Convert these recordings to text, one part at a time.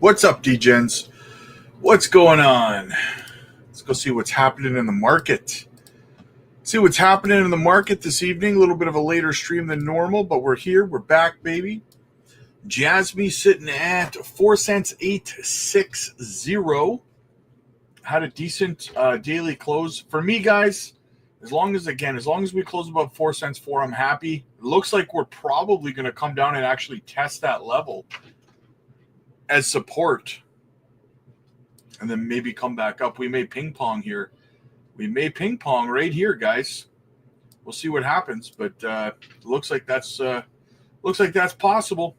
What's up, D-Gens? What's going on? Let's go see what's happening in the market. See what's happening in the market this evening. A little bit of a later stream than normal, but we're here. We're back, baby. JASMY sitting at 4 cents 860. Had a decent daily close. For me, guys, as long as we close above 4 cents 4, I'm happy. It looks like we're probably going to come down and actually test that level as support. And then maybe come back up. We may ping pong here. We may ping pong right here, guys. We'll see what happens, but looks like that's possible.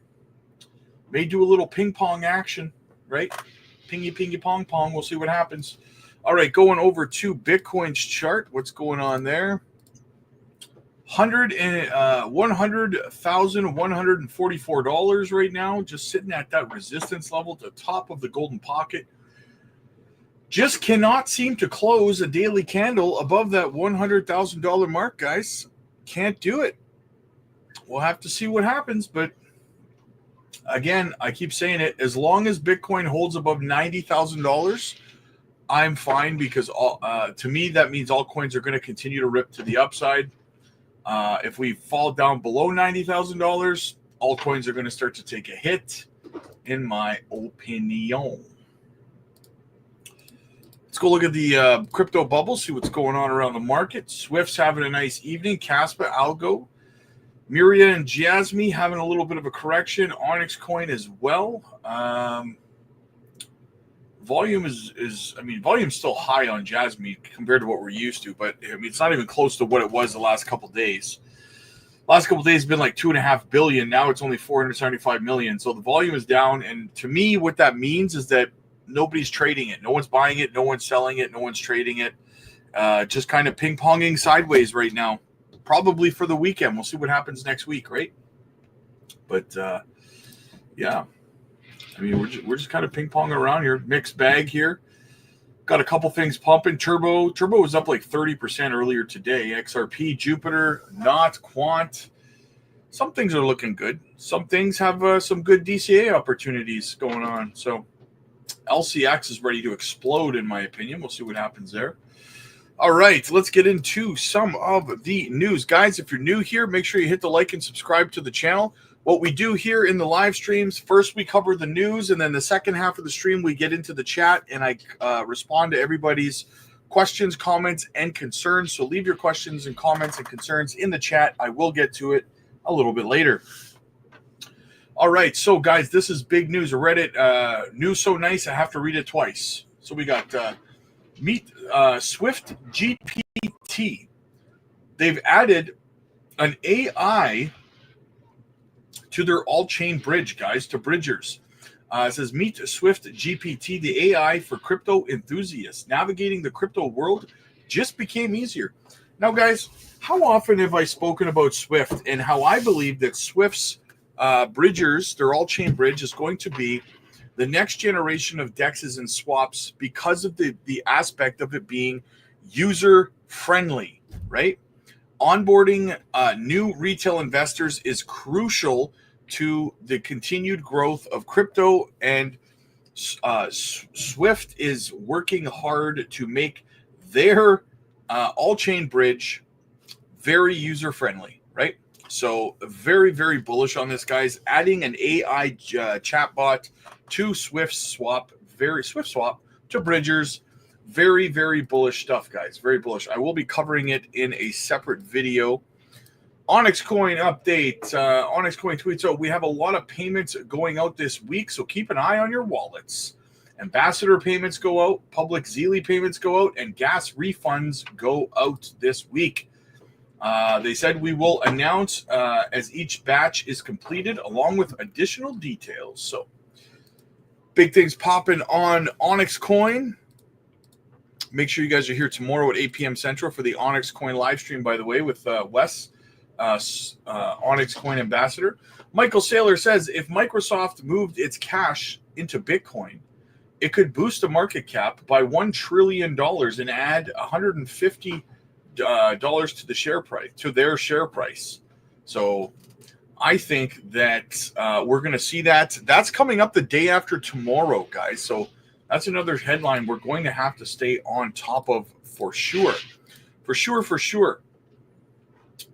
May do a little ping pong action, right? Pingy pingy pong pong. We'll see what happens. All right, going over to Bitcoin's chart. What's going on there? $100,144 right now, just sitting at that resistance level at the top of the golden pocket. Just cannot seem to close a daily candle above that $100,000 mark, guys. Can't do it. We'll have to see what happens, but again, I keep saying it. As long as Bitcoin holds above $90,000, I'm fine, because to me that means all coins are going to continue to rip to the upside. If we fall down below $90,000, all coins are going to start to take a hit, in my opinion. Let's go look at the crypto bubble, see what's going on around the market. Swift's having a nice evening. KASPA, Algo, Myria, and JASMY having a little bit of a correction. Onyx coin as well. Volume volume's still high on JASMY compared to what we're used to, but I mean, it's not even close to what it was the last couple of days. Last couple of days have been like 2.5 billion. Now it's only 475 million. So the volume is down, and to me, what that means is that nobody's trading it. No one's buying it. No one's selling it. No one's trading it. Just kind of ping-ponging sideways right now. Probably for the weekend. We'll see what happens next week, right? But, yeah. I mean, we're just kind of ping-ponging around here. Mixed bag here. Got a couple things pumping. Turbo was up like 30% earlier today. XRP, Jupiter, Not, Quant. Some things are looking good. Some things have some good DCA opportunities going on. So LCX is ready to explode, in my opinion. We'll see what happens there. All right, let's get into some of the news. Guys, if you're new here, make sure you hit the like and subscribe to the channel. What we do here in the live streams, first we cover the news, and then the second half of the stream we get into the chat, and I respond to everybody's questions, comments, and concerns. So leave your questions and comments and concerns in the chat. I will get to it a little bit later. All right, so guys, this is big news. I read it. News so nice, I have to read it twice. So we got meet Swift GPT. They've added an AI to their all-chain bridge, guys, to bridgers. It says, meet Swift GPT, the AI for crypto enthusiasts. Navigating the crypto world just became easier. Now, guys, how often have I spoken about Swift and how I believe that Swift's bridgers, their all-chain bridge, is going to be the next generation of DEXs and swaps because of the aspect of it being user-friendly, right? Onboarding new retail investors is crucial to the continued growth of crypto, and Swift is working hard to make their all-chain bridge very user-friendly, right? So very, very bullish on this, guys. Adding an AI chatbot to Swift Swap to bridgers. Very, very bullish stuff, guys. Very bullish. I will be covering it in a separate video. Onyx Coin update. Onyx Coin tweets out, we have a lot of payments going out this week, so keep an eye on your wallets. Ambassador payments go out, public Zeely payments go out, and gas refunds go out this week. They said we will announce as each batch is completed, along with additional details. So big things popping on Onyx Coin. Make sure you guys are here tomorrow at 8 p.m. Central for the Onyx Coin live stream, by the way, with Wes, Onyx Coin ambassador. Michael Saylor says, if Microsoft moved its cash into Bitcoin, it could boost the market cap by $1 trillion and add $150 to the share price, to their share price. So I think that we're going to see that. That's coming up the day after tomorrow, guys. So that's another headline we're going to have to stay on top of for sure. For sure.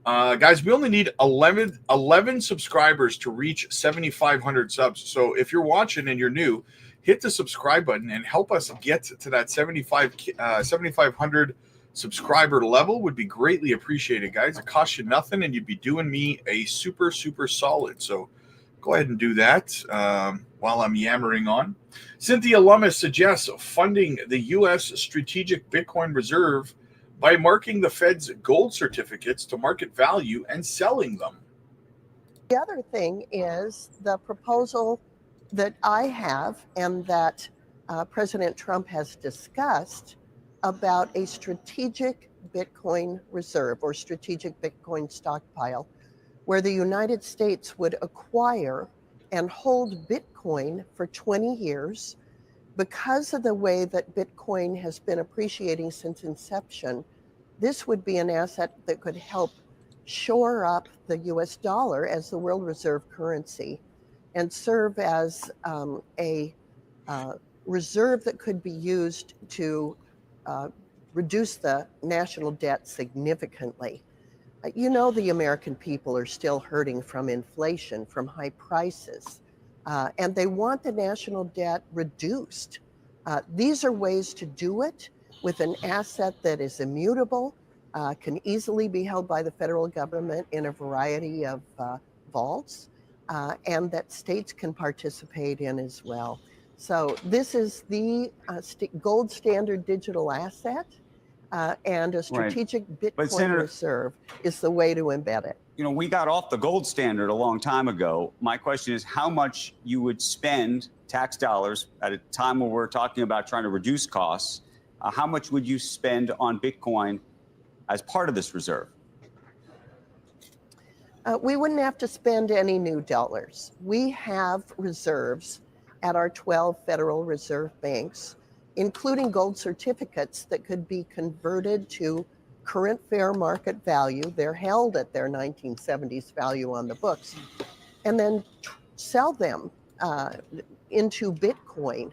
Guys, we only need 11 subscribers to reach 7,500 subs. So if you're watching and you're new, hit the subscribe button and help us get to that 7,500 subscriber level. Would be greatly appreciated, guys. It costs you nothing, and you'd be doing me a super solid. So go ahead and do that while I'm yammering on. Cynthia Lummis suggests funding the U.S. Strategic Bitcoin Reserve by marking the Fed's gold certificates to market value and selling them. The other thing is the proposal that I have and that President Trump has discussed about a strategic Bitcoin reserve or strategic Bitcoin stockpile, where the United States would acquire and hold Bitcoin for 20 years. Because of the way that Bitcoin has been appreciating since inception, this would be an asset that could help shore up the US dollar as the world reserve currency and serve as a reserve that could be used to reduce the national debt significantly. You know, the American people are still hurting from inflation, from high prices. And they want the national debt reduced. These are ways to do it with an asset that is immutable, can easily be held by the federal government in a variety of vaults, and that states can participate in as well. So this is the gold standard digital asset, and a strategic Bitcoin reserve is the way to embed it. You know, we got off the gold standard a long time ago. My question is how much you would spend tax dollars at a time when we're talking about trying to reduce costs. How much would you spend on Bitcoin as part of this reserve? We wouldn't have to spend any new dollars. We have reserves at our 12 Federal Reserve banks, including gold certificates that could be converted to current fair market value. They're held at their 1970s value on the books, and then sell them into Bitcoin.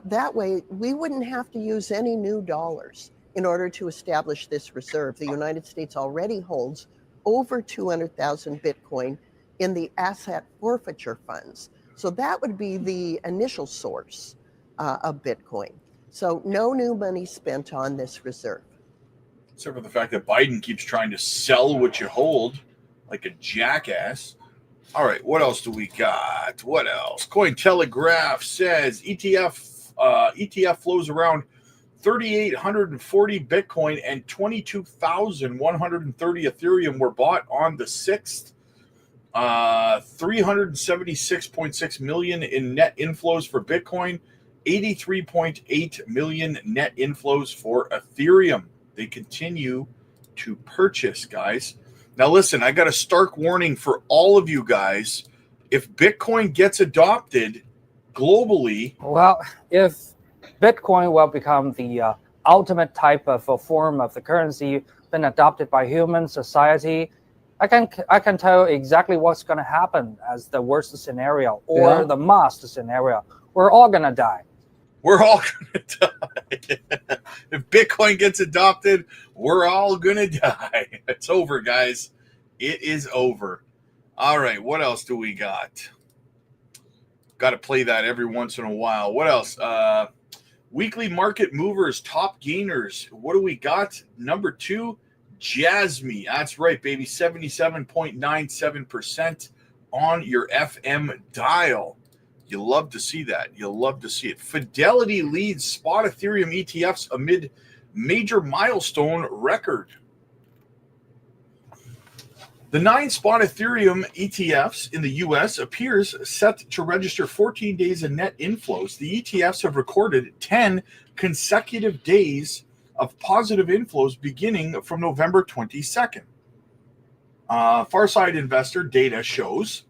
That way, we wouldn't have to use any new dollars in order to establish this reserve. The United States already holds over 200,000 Bitcoin in the asset forfeiture funds. So that would be the initial source of Bitcoin. So no new money spent on this reserve. Except for the fact that Biden keeps trying to sell what you hold like a jackass. All right, what else do we got? What else? Cointelegraph says ETF flows around 3,840 Bitcoin and 22,130 Ethereum were bought on the 6th. 376.6 million in net inflows for Bitcoin, 83.8 million net inflows for Ethereum. They continue to purchase, guys. Now, listen, I got a stark warning for all of you guys. If Bitcoin gets adopted globally... Well, if Bitcoin will become the ultimate type of a form of the currency been adopted by human society, I can tell exactly what's going to happen as the worst scenario or the must scenario. We're all going to die. We're all going to die. If Bitcoin gets adopted, we're all going to die. It's over, guys. It is over. All right, what else do we got? Got to play that every once in a while. What else? Weekly market movers, top gainers. What do we got? Number 2, JASMY. That's right, baby. 77.97% on your FM dial. You love to see that. You love to see it. Fidelity leads spot Ethereum ETFs amid major milestone record. The 9 spot Ethereum ETFs in the U.S. appears set to register 14 days in net inflows. The ETFs have recorded 10 consecutive days of positive inflows beginning from November 22nd. Farside Investor data shows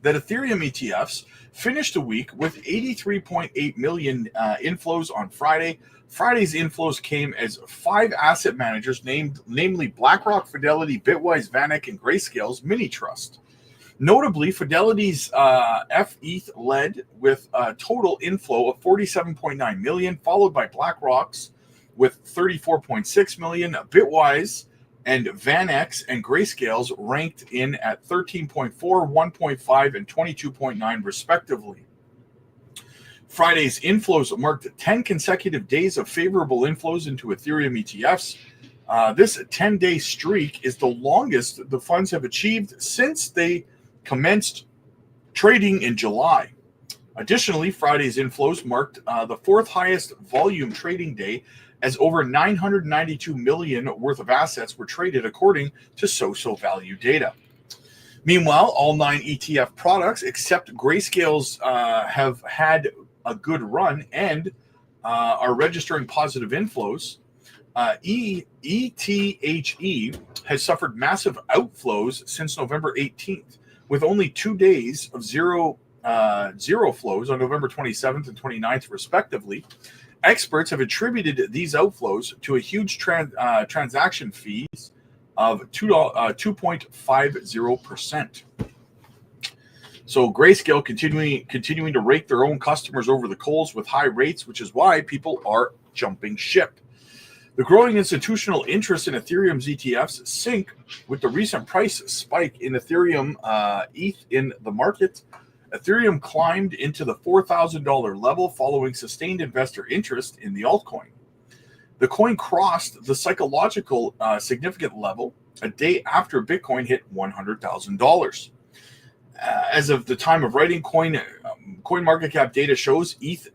that Ethereum ETFs finished the week with 83.8 million inflows on Friday. Friday's inflows came as 5 asset managers, namely BlackRock, Fidelity, Bitwise, VanEck, and Grayscale's Mini Trust, Notably, Fidelity's ETH led with a total inflow of 47.9 million, followed by BlackRock's with 34.6 million. Bitwise and VanEck and Grayscale's ranked in at 13.4, 1.5, and 22.9 respectively. Friday's inflows marked 10 consecutive days of favorable inflows into Ethereum ETFs. This 10-day streak is the longest the funds have achieved since they commenced trading in July. Additionally, Friday's inflows marked the fourth highest volume trading day, as over 992 million worth of assets were traded according to SoSo Value data. Meanwhile, all 9 ETF products except Grayscale's have had a good run and are registering positive inflows. ETHE has suffered massive outflows since November 18th, with only 2 days of zero flows on November 27th and 29th, respectively. Experts have attributed these outflows to a huge transaction fees of 2.50%. So Grayscale continuing to rake their own customers over the coals with high rates, which is why people are jumping ship. The growing institutional interest in Ethereum's ETFs sync with the recent price spike in Ethereum ETH in the market. Ethereum climbed into the $4,000 level following sustained investor interest in the altcoin. The coin crossed the psychological significant level a day after Bitcoin hit $100,000. As of the time of writing, CoinMarketCap data shows ETH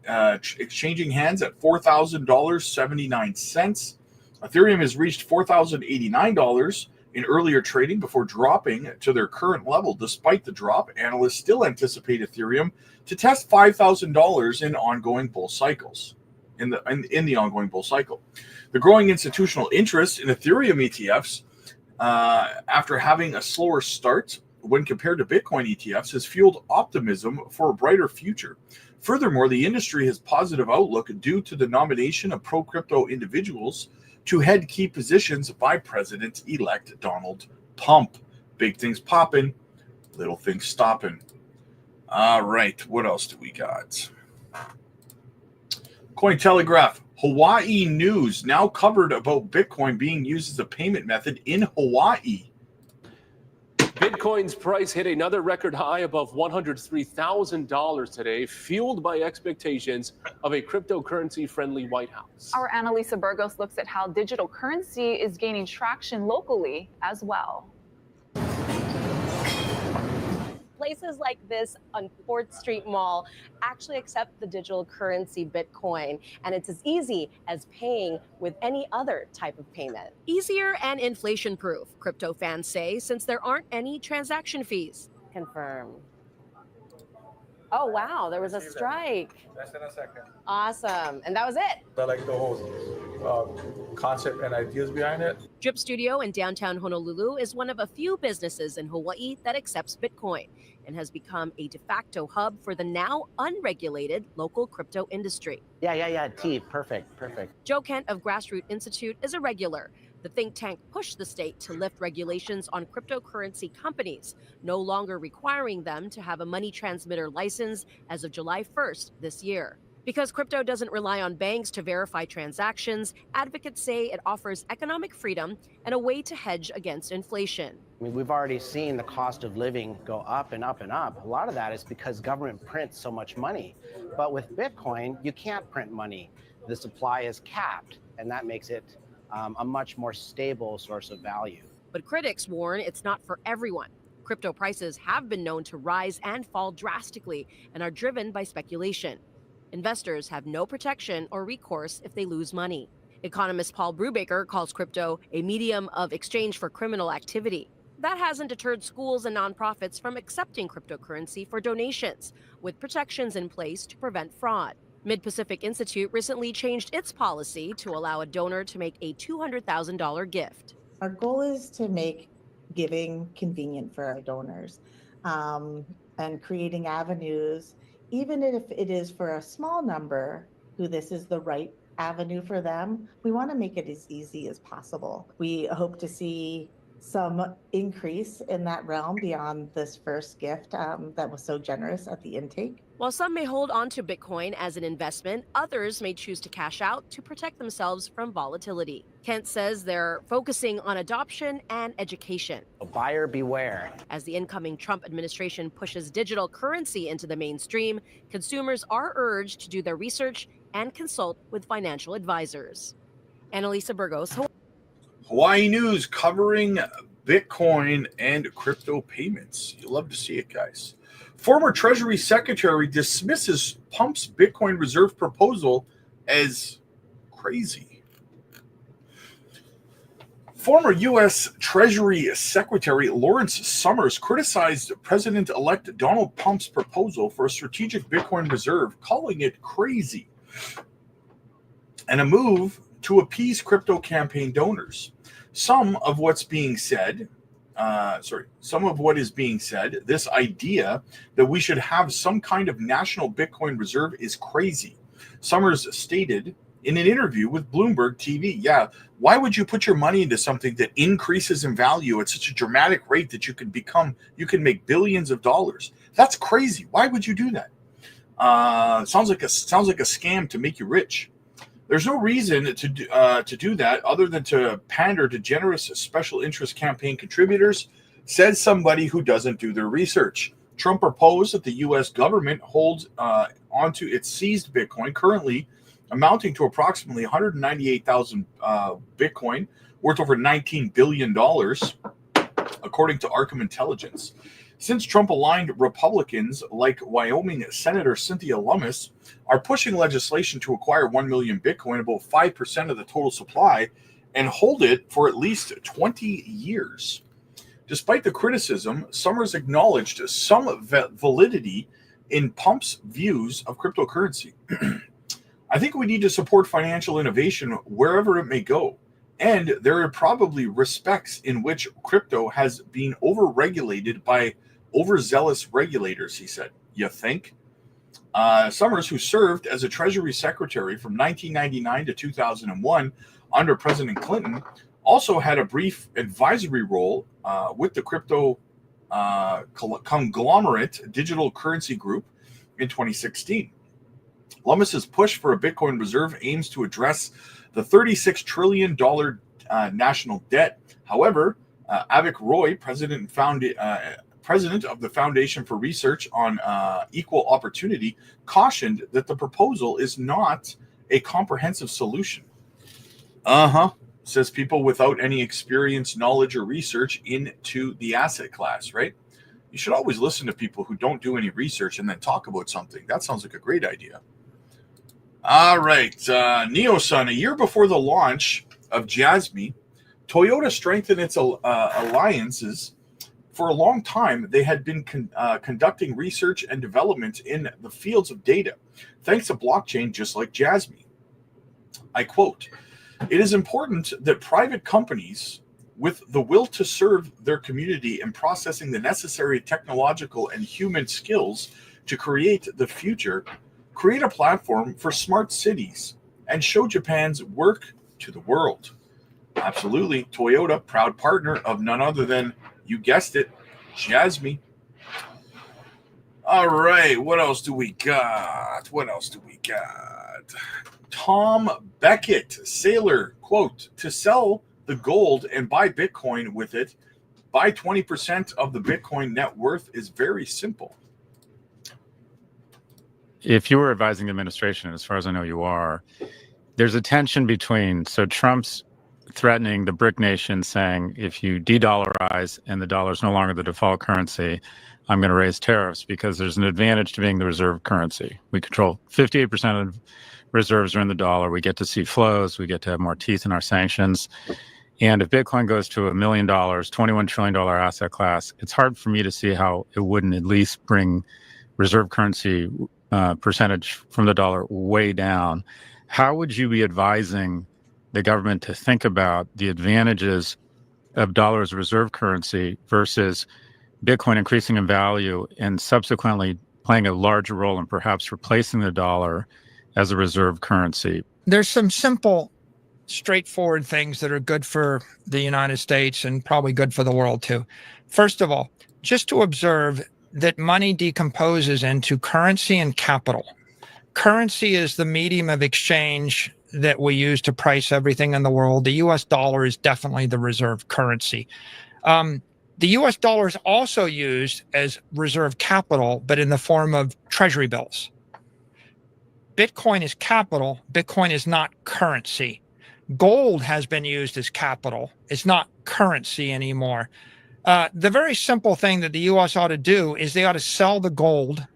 exchanging hands at $4,000.79. Ethereum has reached $4,089 in earlier trading before dropping to their current level. Despite the drop, analysts still anticipate Ethereum to test $5,000 in ongoing bull cycles. In the ongoing bull cycle, the growing institutional interest in Ethereum ETFs, after having a slower start when compared to Bitcoin ETFs, has fueled optimism for a brighter future. Furthermore, the industry has positive outlook due to the nomination of pro-crypto individuals to head key positions by President-elect Donald Trump. Big things popping, little things stopping. All right, what else do we got? Cointelegraph, Hawaii news now covered about Bitcoin being used as a payment method in Hawaii. Bitcoin's price hit another record high above $103,000 today, fueled by expectations of a cryptocurrency-friendly White House. Our Annalisa Burgos looks at how digital currency is gaining traction locally as well. Places like this on 4th Street Mall actually accept the digital currency Bitcoin, and it's as easy as paying with any other type of payment. Easier and inflation-proof, crypto fans say, since there aren't any transaction fees. Confirm. Oh, wow, there was a strike. Less than a second. Awesome, and that was it. I like the whole concept and ideas behind it. Drip Studio in downtown Honolulu is one of a few businesses in Hawaii that accepts Bitcoin and has become a de facto hub for the now unregulated local crypto industry. Yeah, T, perfect. Joe Kent of Grassroot Institute is a regular. The think tank pushed the state to lift regulations on cryptocurrency companies, no longer requiring them to have a money transmitter license as of July 1st this year. Because crypto doesn't rely on banks to verify transactions, advocates say it offers economic freedom and a way to hedge against inflation. I mean, we've already seen the cost of living go up and up and up. A lot of that is because government prints so much money. But with Bitcoin, you can't print money. The supply is capped, and that makes it a much more stable source of value. But critics warn it's not for everyone. Crypto prices have been known to rise and fall drastically and are driven by speculation. Investors have no protection or recourse if they lose money. Economist Paul Brubaker calls crypto a medium of exchange for criminal activity. That hasn't deterred schools and nonprofits from accepting cryptocurrency for donations, with protections in place to prevent fraud. Mid-Pacific Institute recently changed its policy to allow a donor to make a $200,000 gift. Our goal is to make giving convenient for our donors and creating avenues, even if it is for a small number who this is the right avenue for them. We want to make it as easy as possible. We hope to see some increase in that realm beyond this first gift that was so generous at the intake. While some may hold on to Bitcoin as an investment, others may choose to cash out to protect themselves from volatility. Kent says they're focusing on adoption and education. Buyer beware. As the incoming Trump administration pushes digital currency into the mainstream, consumers are urged to do their research and consult with financial advisors. Annalisa Burgos, Hawaii News covering Bitcoin and crypto payments. You love to see it, guys. Former Treasury Secretary dismisses Pump's Bitcoin reserve proposal as crazy. Former U.S. Treasury Secretary Lawrence Summers criticized President-elect Donald Trump's proposal for a strategic Bitcoin reserve, calling it crazy and a move to appease crypto campaign donors. Some of what is being said, this idea that we should have some kind of national Bitcoin reserve is crazy, Summers stated in an interview with Bloomberg TV. Yeah, why would you put your money into something that increases in value at such a dramatic rate that you can make billions of dollars? That's crazy. Why would you do that? Sounds like a scam to make you rich. There's no reason to do that other than to pander to generous special interest campaign contributors, said somebody who doesn't do their research. Trump proposed that the U.S. government holds onto its seized Bitcoin, currently amounting to approximately 198,000 Bitcoin, worth over $19 billion, according to Arkham Intelligence. Since Trump-aligned Republicans like Wyoming Senator Cynthia Lummis are pushing legislation to acquire 1 million Bitcoin, about 5% of the total supply, and hold it for at least 20 years. Despite the criticism, Summers acknowledged some validity in Pump's views of cryptocurrency. I think we need to support financial innovation wherever it may go. And there are probably respects in which crypto has been overregulated by overzealous regulators, he said. You think? Summers, who served as a Treasury Secretary from 1999 to 2001 under President Clinton, also had a brief advisory role with the crypto conglomerate Digital Currency Group in 2016. Lummis's push for a Bitcoin reserve aims to address the $36 trillion national debt. However, Avik Roy, president of the Foundation for Research on Equal Opportunity, cautioned that the proposal is not a comprehensive solution. Says people without any experience, knowledge, or research into the asset class, right? You should always listen to people who don't do any research and then talk about something. That sounds like a great idea. All right. NeoSun, a year before the launch of JASMY, Toyota strengthened its alliances. For a long time, they had been conducting research and development in the fields of data, thanks to blockchain, just like JASMY. I quote, "It is important that private companies with the will to serve their community and processing the necessary technological and human skills to create the future, create a platform for smart cities and show Japan's work to the world." Absolutely. Toyota, proud partner of none other than, you guessed it, JASMY. All right. What else do we got? Tom Beckett, sailor, quote, "To sell the gold and buy Bitcoin with it, buy 20% of the Bitcoin net worth is very simple." If you were advising the administration, as far as I know you are, there's a tension between, so Trump's threatening the BRIC nation, saying if you de-dollarize and the dollar is no longer the default currency, I'm going to raise tariffs, because there's an advantage to being the reserve currency. We control 58% of reserves are in the dollar. We get to see flows. We get to have more teeth in our sanctions. And if Bitcoin goes to $1 million, $21 trillion asset class, it's hard for me to see how it wouldn't at least bring reserve currency percentage from the dollar way down. How would you be advising the government to think about the advantages of dollar as reserve currency versus Bitcoin increasing in value and subsequently playing a larger role in perhaps replacing the dollar as a reserve currency? There's some simple straightforward things that are good for the United States and probably good for the world too. First of all, just to observe that money decomposes into currency and capital. Currency is the medium of exchange that we use to price everything in the world. The US dollar is definitely the reserve currency. The US dollar is also used as reserve capital, but in the form of treasury bills. Bitcoin is capital. Bitcoin is not currency. Gold has been used as capital. It's not currency anymore. The very simple thing that the US ought to do is they ought to sell the gold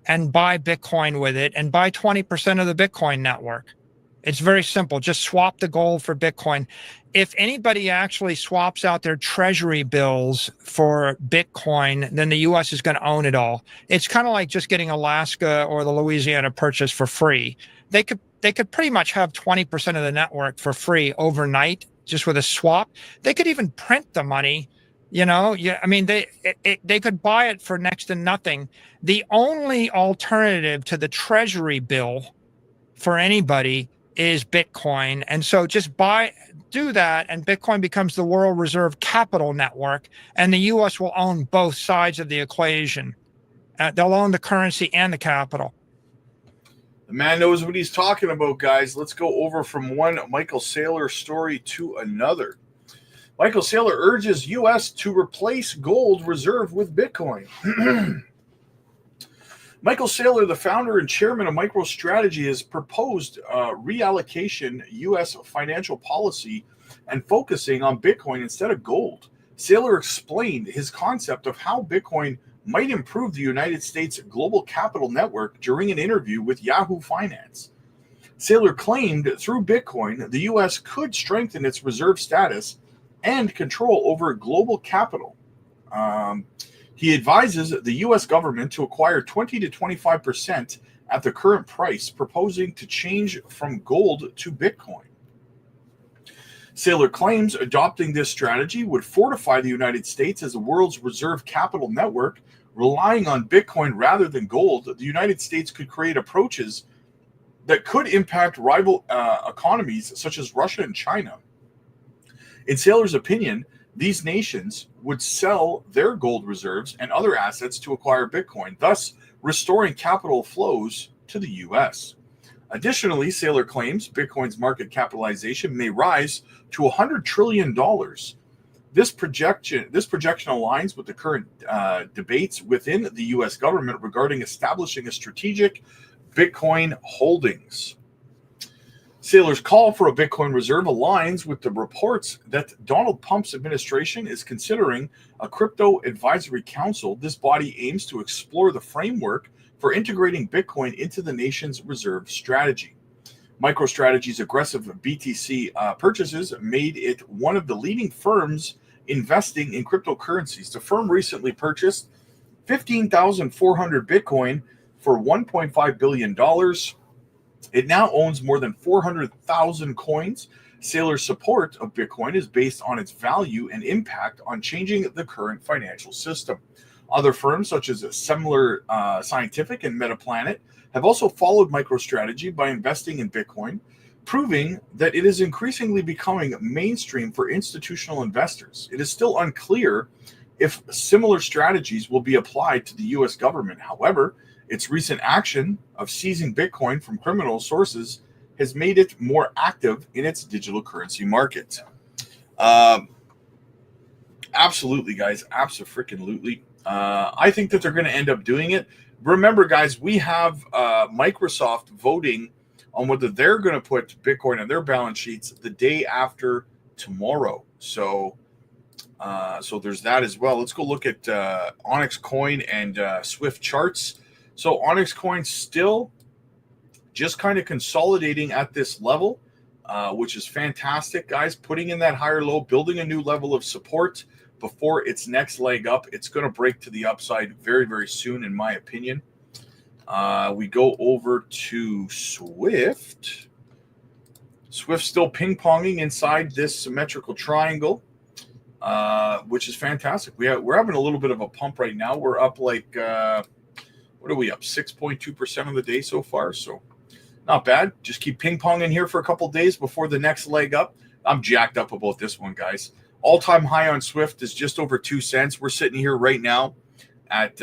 and buy Bitcoin with it and buy 20% of the Bitcoin network. It's very simple. Just swap the gold for Bitcoin. If anybody actually swaps out their treasury bills for Bitcoin, then the US is going to own it all. It's kind of like just getting Alaska or the Louisiana Purchase for free. They could pretty much have 20% of the network for free overnight just with a swap. They could even print the money. You know, yeah, I mean, they could buy it for next to nothing. The only alternative to the treasury bill for anybody is Bitcoin. And so just do that, and Bitcoin becomes the world reserve capital network, and the US will own both sides of the equation. They'll own the currency and the capital. The man knows what he's talking about, guys. Let's go over from one Michael Saylor story to another. Michael Saylor urges U.S. to replace gold reserve with Bitcoin. Michael Saylor, the founder and chairman of MicroStrategy, has proposed reallocation U.S. financial policy and focusing on Bitcoin instead of gold. Saylor explained his concept of how Bitcoin might improve the United States global capital network during an interview with Yahoo Finance. Saylor claimed through Bitcoin, the U.S. could strengthen its reserve status and control over global capital. He advises the U.S. government to acquire 20 to 25% at the current price, proposing to change from gold to Bitcoin. Saylor claims adopting this strategy would fortify the United States as the world's reserve capital network. Relying on Bitcoin rather than gold, the United States could create approaches that could impact rival economies such as Russia and China. In Saylor's opinion, these nations would sell their gold reserves and other assets to acquire Bitcoin, thus restoring capital flows to the U.S. Additionally, Saylor claims Bitcoin's market capitalization may rise to $100 trillion. This projection aligns with the current debates within the U.S. government regarding establishing a strategic Bitcoin holdings. Saylor's call for a Bitcoin reserve aligns with the reports that Donald Trump's administration is considering a crypto advisory council. This body aims to explore the framework for integrating Bitcoin into the nation's reserve strategy. MicroStrategy's aggressive BTC purchases made it one of the leading firms investing in cryptocurrencies. The firm recently purchased 15,400 Bitcoin for $1.5 billion. It now owns more than 400,000 coins. Saylor's support of Bitcoin is based on its value and impact on changing the current financial system. Other firms such as Semler Scientific and Metaplanet have also followed MicroStrategy by investing in Bitcoin, proving that it is increasingly becoming mainstream for institutional investors. It is still unclear if similar strategies will be applied to the U.S. government. However, its recent action of seizing Bitcoin from criminal sources has made it more active in its digital currency market. Absolutely, guys. Abso-freaking-lutely. I think that they're going to end up doing it. Remember, guys, we have Microsoft voting on whether they're going to put Bitcoin on their balance sheets the day after tomorrow. So there's that as well. Let's go look at Onyx Coin and Swift charts. So Onyx Coin still just kind of consolidating at this level, which is fantastic, guys. Putting in that higher low, building a new level of support before its next leg up. It's going to break to the upside very, very soon, in my opinion. We go over to Swift. Swift still ping-ponging inside this symmetrical triangle, which is fantastic. We're having a little bit of a pump right now. We're up like... what are we up? 6.2% of the day so far. So Not bad. Just keep ping-ponging here for a couple days before the next leg up. I'm jacked up about this one, guys. All-time high on Swift is just over 2 cents. We're sitting here right now at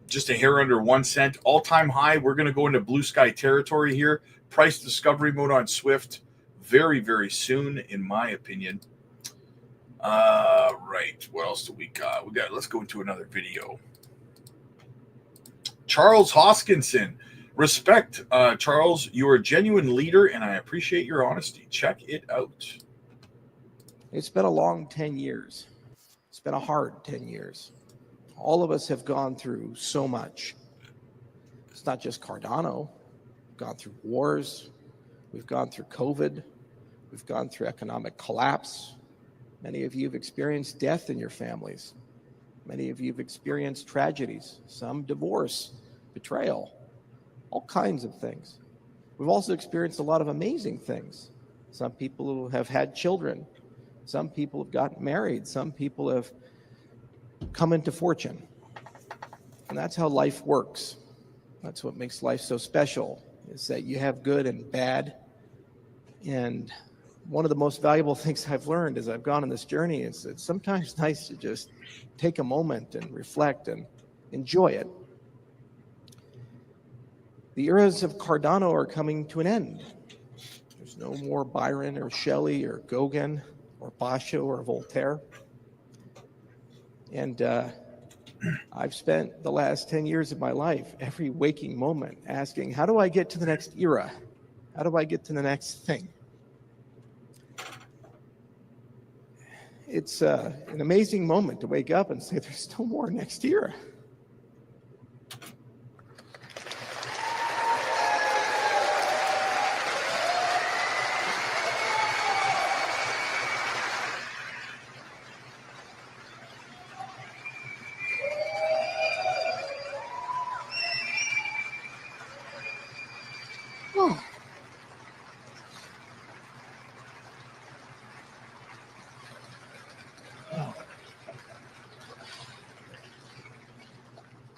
just a hair under 1 cent. All-time high, we're going to go into blue sky territory here. Price discovery mode on Swift very, very soon, in my opinion. Right. What else do we got? Let's go into another video. Charles Hoskinson. Respect, Charles. You are a genuine leader, and I appreciate your honesty. Check it out. It's been a long 10 years. It's been a hard 10 years. All of us have gone through so much. It's not just Cardano. We've gone through wars. We've gone through COVID. We've gone through economic collapse. Many of you have experienced death in your families. Many of you have experienced tragedies, some divorce, betrayal, all kinds of things. We've also experienced a lot of amazing things. Some people have had children. Some people have gotten married. Some people have come into fortune. And that's how life works. That's what makes life so special, is that you have good and bad. And one of the most valuable things I've learned as I've gone on this journey is it's sometimes nice to just take a moment and reflect and enjoy it. The eras of Cardano are coming to an end. There's no more Byron or Shelley or Gauguin or Basho or Voltaire. And I've spent the last 10 years of my life, every waking moment, asking, how do I get to the next era? How do I get to the next thing? It's an amazing moment to wake up and say, there's no more next era.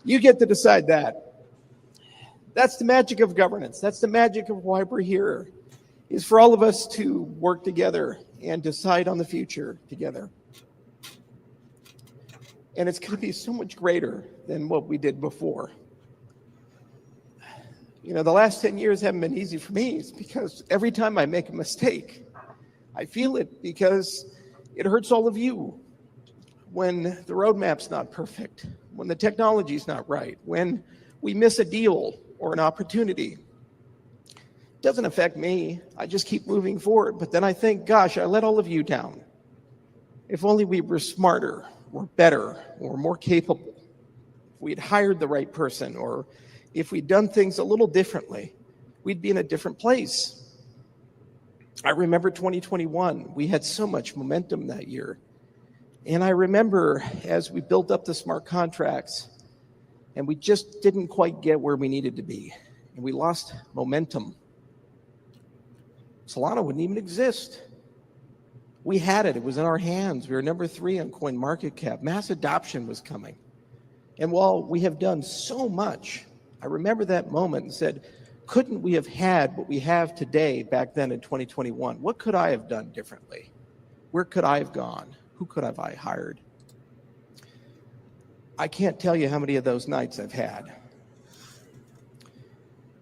You get to decide that. That's the magic of governance. That's the magic of why we're here, is for all of us to work together and decide on the future together. And it's going to be so much greater than what we did before. You know, the last 10 years haven't been easy for me. It's because every time I make a mistake, I feel it because it hurts all of you. When the roadmap's not perfect, when the technology's not right, when we miss a deal or an opportunity, it doesn't affect me. I just keep moving forward. But then I think, gosh, I let all of you down. If only we were smarter or better or more capable, if we'd hired the right person, or if we'd done things a little differently, we'd be in a different place. I remember 2021. We had so much momentum that year. And I remember as we built up the smart contracts and we just didn't quite get where we needed to be, and we lost momentum. Solana wouldn't even exist. We had it. It was in our hands. We were number 3 on CoinMarketCap. Mass adoption was coming. And while we have done so much, I remember that moment and said, couldn't we have had what we have today back then in 2021? What could I have done differently? Where could I have gone? Who could have I hired? I can't tell you how many of those nights I've had.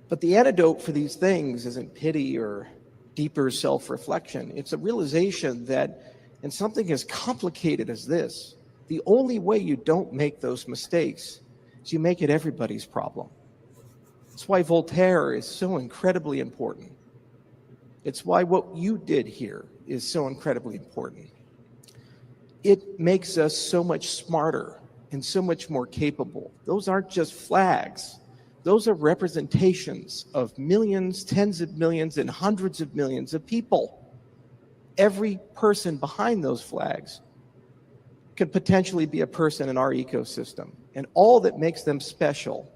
But the antidote for these things isn't pity or deeper self-reflection. It's a realization that in something as complicated as this, the only way you don't make those mistakes is you make it everybody's problem. That's why Voltaire is so incredibly important. It's why what you did here is so incredibly important. It makes us so much smarter and so much more capable. Those aren't just flags. Those are representations of millions, tens of millions, and hundreds of millions of people. Every person behind those flags could potentially be a person in our ecosystem. And all that makes them special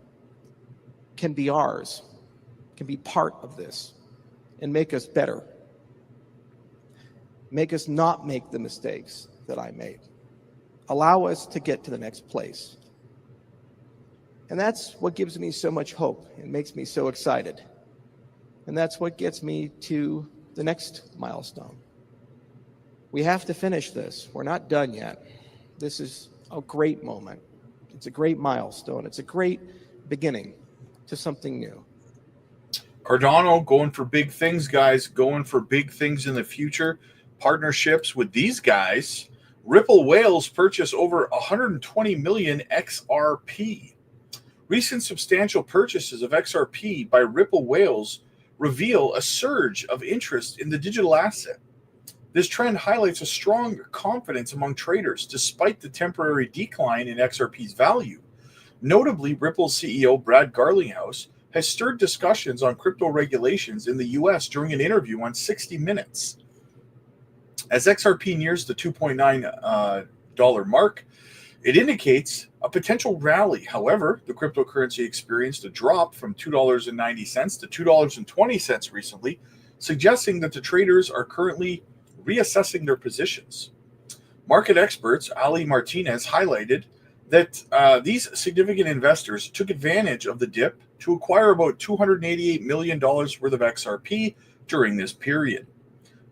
can be ours, can be part of this, and make us better. Make us not make the mistakes that I made. Allow us to get to the next place. And that's what gives me so much hope and makes me so excited. And that's what gets me to the next milestone. We have to finish this. We're not done yet. This is a great moment. It's a great milestone. It's a great beginning to something new. Cardano going for big things, guys, going for big things in the future. Partnerships with these guys. Ripple whales purchase over 120 million XRP. Recent substantial purchases of XRP by Ripple whales reveal a surge of interest in the digital asset. This trend highlights a strong confidence among traders despite the temporary decline in XRP's value. Notably, Ripple CEO Brad Garlinghouse has stirred discussions on crypto regulations in the US during an interview on 60 Minutes. As XRP nears the $2.9 mark, it indicates a potential rally. However, the cryptocurrency experienced a drop from $2.90 to $2.20 recently, suggesting that the traders are currently reassessing their positions. Market experts Ali Martinez highlighted that these significant investors took advantage of the dip to acquire about $288 million worth of XRP during this period.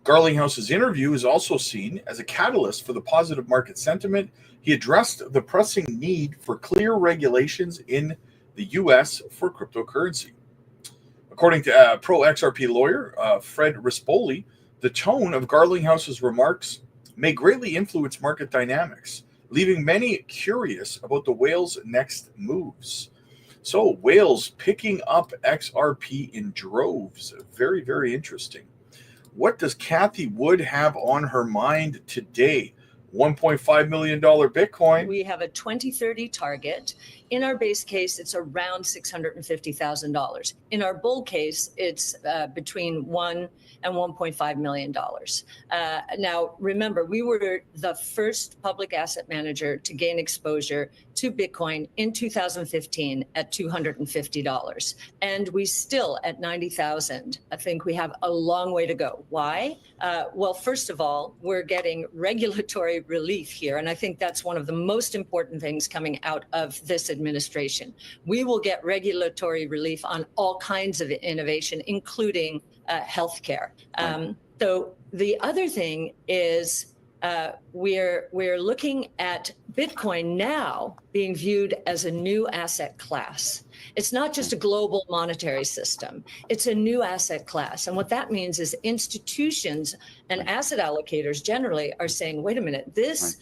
Garlinghouse's interview is also seen as a catalyst for the positive market sentiment. He addressed the pressing need for clear regulations in the U.S. for cryptocurrency. According to pro XRP lawyer Fred Rispoli, the tone of Garlinghouse's remarks may greatly influence market dynamics, leaving many curious about the whale's next moves. So, whales picking up XRP in droves. Very, very interesting. What does Kathy Wood have on her mind today? $1.5 million Bitcoin. We have a 2030 target. In our base case, it's around $650,000. In our bull case, it's between $1 and $1.5 million. Now, remember, we were the first public asset manager to gain exposure to Bitcoin in 2015 at $250. And we still, at 90,000, I think we have a long way to go. Why? Well, first of all, we're getting regulatory relief here. And I think that's one of the most important things coming out of this administration. We will get regulatory relief on all kinds of innovation, including healthcare. So the other thing is we're looking at Bitcoin now being viewed as a new asset class. It's not just a global monetary system. It's a new asset class. And what that means is institutions and asset allocators generally are saying, wait a minute, this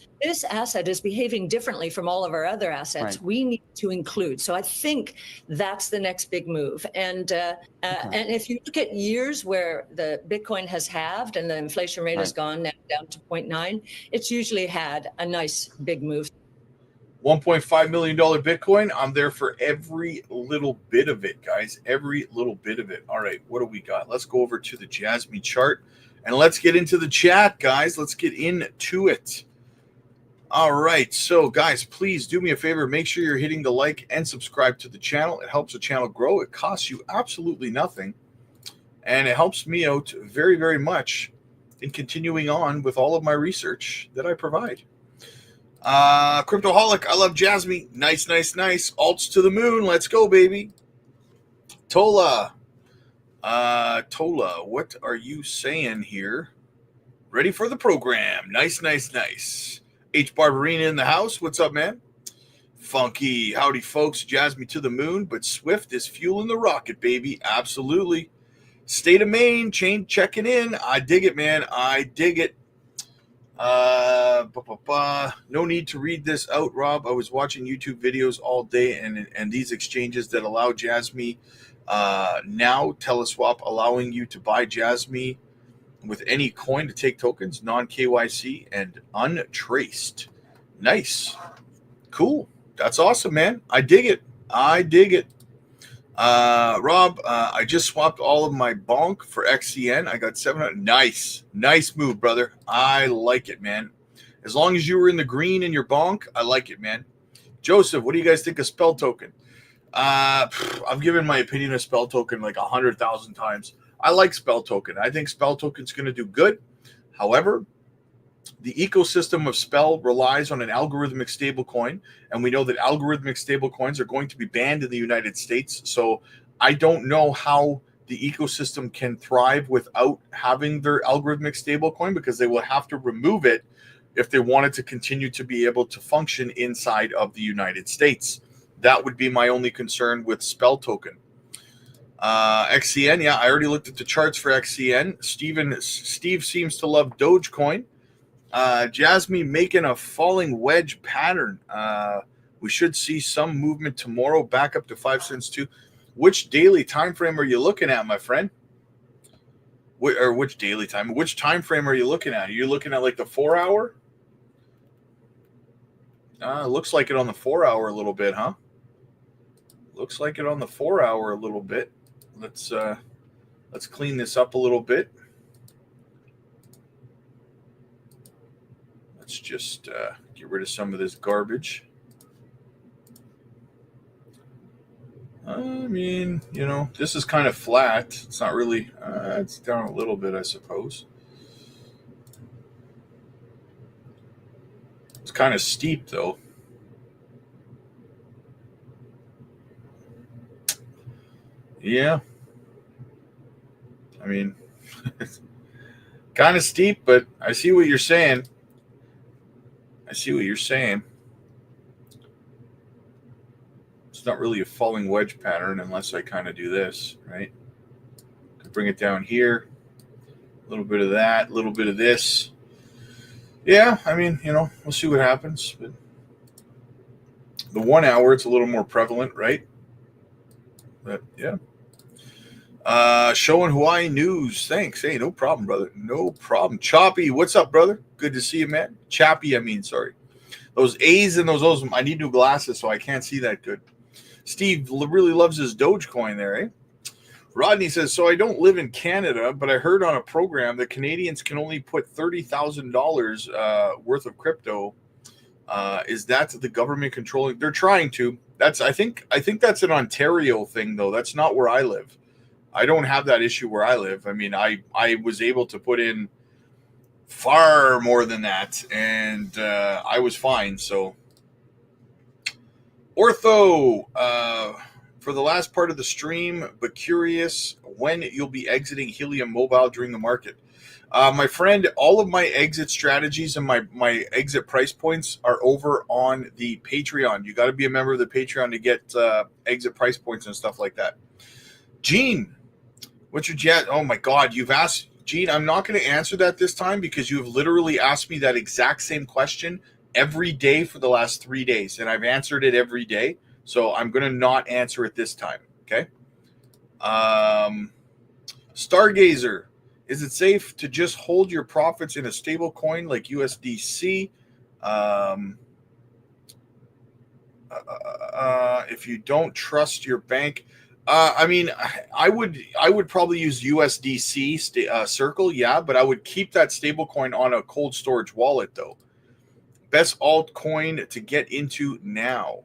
asset is behaving differently from all of our other assets. We need to include. So I think that's the next big move. And if you look at years where the Bitcoin has halved and the inflation rate has gone now down to 0.9, it's usually had a nice big move. $1.5 million Bitcoin. I'm there for every little bit of it, guys. Every little bit of it. All right, what do we got? Let's go over to the JASMY chart and let's get into the chat, guys. Let's get into it. All right, so guys, please do me a favor. Make sure you're hitting the like and subscribe to the channel. It helps the channel grow. It costs you absolutely nothing. And it helps me out very, very much in continuing on with all of my research that I provide. Cryptoholic, I love JASMY. Nice, nice, nice. Alts to the moon. Let's go, baby. Tola, what are you saying here? Ready for the program. Nice, nice, nice. H. Barberina in the house. What's up, man? Funky. Howdy, folks. JASMY to the moon, but Swift is fueling the rocket, baby. Absolutely. State of Maine, chain checking in. I dig it, man. I dig it. No need to read this out, Rob. I was watching YouTube videos all day, and these exchanges that allow JASMY now, Teleswap allowing you to buy JASMY with any coin to take tokens, non-KYC and untraced. Nice. Cool. That's awesome, man. I dig it. I dig it. Rob, I just swapped all of my bonk for XCN. I got 700. Nice. Nice move, brother. I like it, man. As long as you were in the green in your bonk, I like it, man. Joseph, what do you guys think of Spell Token? I've given my opinion of Spell Token like 100,000 times. I like Spell Token. I think Spell Token's going to do good. However, the ecosystem of Spell relies on an algorithmic stablecoin, and we know that algorithmic stablecoins are going to be banned in the United States. So I don't know how the ecosystem can thrive without having their algorithmic stablecoin, because they will have to remove it if they wanted to continue to be able to function inside of the United States. That would be my only concern with Spell Token. XCN, yeah, I already looked at the charts for XCN. Steve seems to love Dogecoin. JASMY making a falling wedge pattern. We should see some movement tomorrow, back up to 5 cents too. Which daily time frame are you looking at, my friend? Which daily time? Which time frame are you looking at? Are you looking at like the 4 hour? Looks like it on the 4 hour a little bit, huh? Looks like it on the 4 hour a little bit. Let's clean this up a little bit. Let's just get rid of some of this garbage. I mean, you know, this is kind of flat. It's not really, it's down a little bit, I suppose. It's kind of steep, though. Yeah. I mean, kind of steep, but I see what you're saying. I see what you're saying. It's not really a falling wedge pattern unless I kind of do this, right? Could bring it down here. A little bit of that, a little bit of this. Yeah, I mean, you know, we'll see what happens. But the 1 hour, it's a little more prevalent, right? But yeah. Showing Hawaii news. Thanks. Hey, no problem, brother. No problem. Choppy, what's up, brother? Good to see you, man. Chappy, I mean, sorry. Those A's and those O's. I need new glasses, so I can't see that good. Steve really loves his Dogecoin there, eh? Rodney says, so I don't live in Canada, but I heard on a program that Canadians can only put $30,000 worth of crypto. Is that the government controlling? They're trying to. I think that's an Ontario thing, though. That's not where I live. I don't have that issue where I live. I mean, I was able to put in far more than that, and I was fine. So, Ortho, for the last part of the stream, but curious when you'll be exiting Helium Mobile during the market. My friend, all of my exit strategies and my exit price points are over on the Patreon. You got to be a member of the Patreon to get exit price points and stuff like that. Gene, what's your jet? Oh my God, you've asked, Gene, I'm not going to answer that this time because you've literally asked me that exact same question every day for the last 3 days, and I've answered it every day. So I'm going to not answer it this time. Okay. Stargazer, is it safe to just hold your profits in a stable coin like USDC? If you don't trust your bank, I mean, I would probably use USDC Circle, yeah, but I would keep that stable coin on a cold storage wallet though. Best altcoin to get into now.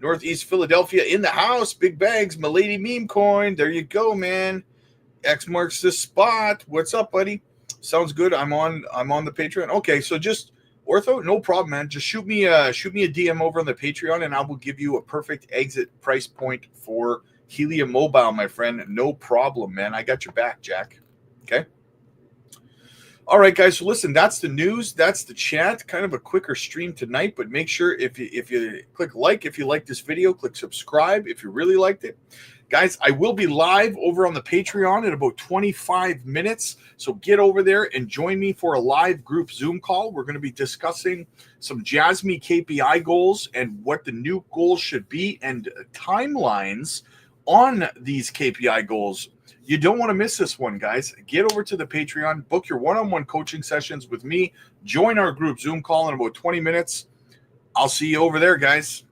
Northeast Philadelphia in the house. Big bags. Milady meme coin. There you go, man. X marks the spot. What's up, buddy? Sounds good. I'm on the Patreon. Okay, so just Ortho, no problem, man. Just shoot me a DM over on the Patreon, and I will give you a perfect exit price point for Helium Mobile, my friend. No problem, man. I got your back, Jack. Okay. All right, guys. So listen, that's the news. That's the chat. Kind of a quicker stream tonight, but make sure if you click like if you like this video, click subscribe if you really liked it. Guys, I will be live over on the Patreon in about 25 minutes. So get over there and join me for a live group Zoom call. We're going to be discussing some JASMY KPI goals and what the new goals should be and timelines on these KPI goals. You don't want to miss this one, guys. Get over to the Patreon, book your one-on-one coaching sessions with me, join our group Zoom call in about 20 minutes. I'll see you over there, guys.